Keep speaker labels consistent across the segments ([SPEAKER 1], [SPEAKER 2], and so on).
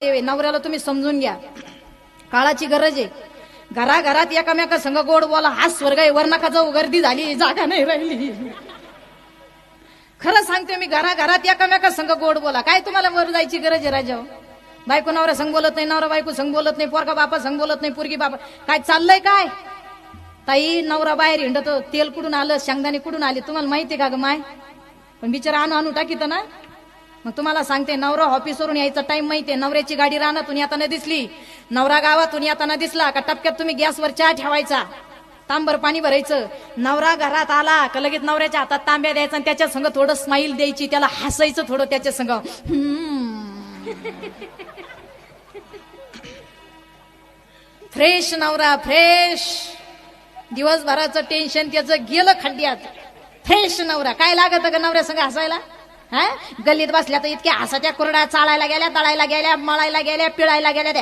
[SPEAKER 1] नवऱ्याला तुम्ही समजून घ्या, काळाची गरज आहे. घराघरात एकामेका संग गोड बोला. हा स्वर्ग आहे, वर नका जाऊ, गर्दी झाली, जागा नाही राहिली. खरं सांगते मी, घराघरात एकामेका संग गोड बोला. काय तुम्हाला वर जायची गरज आहे राजा? बायको नवरा संग बोलत नाही, नवरा बायको संग बोलत नाही, पोरगा बापा संग बोलत नाही, पोरगी बापा. काय चाललंय काय? ताई, नवरा बाहेर हिंडतो, तेल कुठून आलं, शेंगदाणे कुठून आले तुम्हाला माहितीये का ग माय? पण बिचारा आणू टाकीत ना. मग तुम्हाला सांगते, नवरा ऑफिसवरून यायचा टाइम माहितीये. नवऱ्याची गाडी रानातून येताना दिसली, नवरा गावातून येताना दिसला का टपक्यात तुम्ही गॅसवर चहा ठेवायचा, तांबर पाणी भरायचं. नवरा घरात आला का लगेच नवऱ्याच्या हातात तांब्या द्यायचा आणि त्याच्या संग थोडं स्माईल द्यायची, त्याला हसायचं थोडं त्याच्या संग. फ्रेश नवरा, फ्रेश. दिवसभराचं टेन्शन त्याचं गेलं खड्ड्यात. फ्रेश नवरा. काय लागत ग नवऱ्या संग हसायला? हा, गल्लीत बसल्या तर इतक्या हसाच्या कुरड्या चाळायला गेल्या, तळायला गेल्या, मळायला गेल्या, पिळायला गेल्या.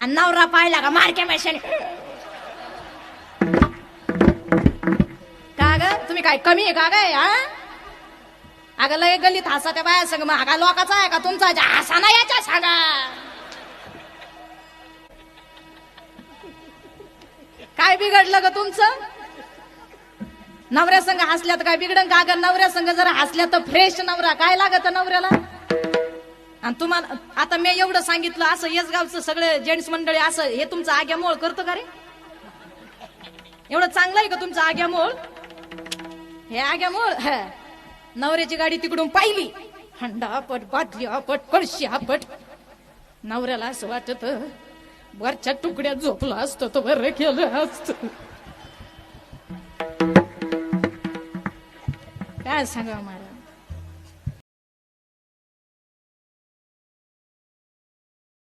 [SPEAKER 1] नवरा पाहिला का मारक्या मॅशन. का ग तुम्ही काय कमी आहे का काय? हा, अगं लय गल्लीत हसा त्या बाया संग. मग हा लोकाचा आहे का तुमचा? हसा ना याच्या सांगा. काय बिघडलं ग तुमचं? नवऱ्या संग हसल्यात काय बिघडन का? अगं नवऱ्या संग जर हसल्या तर फ्रेश नवरा. काय लागत नवऱ्याला? आणि तुम्हाला आता मी एवढं सांगितलं, असं येसगावचं सगळे जेंट्स मंडळी असं हे तुमचं आग्यामोळ करतं का रे? एवढं चांगलं आहे का तुमचं आग्यामोळ? हे आग्यामोळ. नवऱ्याची गाडी तिकडून पाहिली, हंडा आपट, बाटली आपट, कळशी आपट. नवऱ्याला असं वाटत वरच्या तुकड्यात झोपलं असतं तर बरं केलं असतं. काय सांगा मला.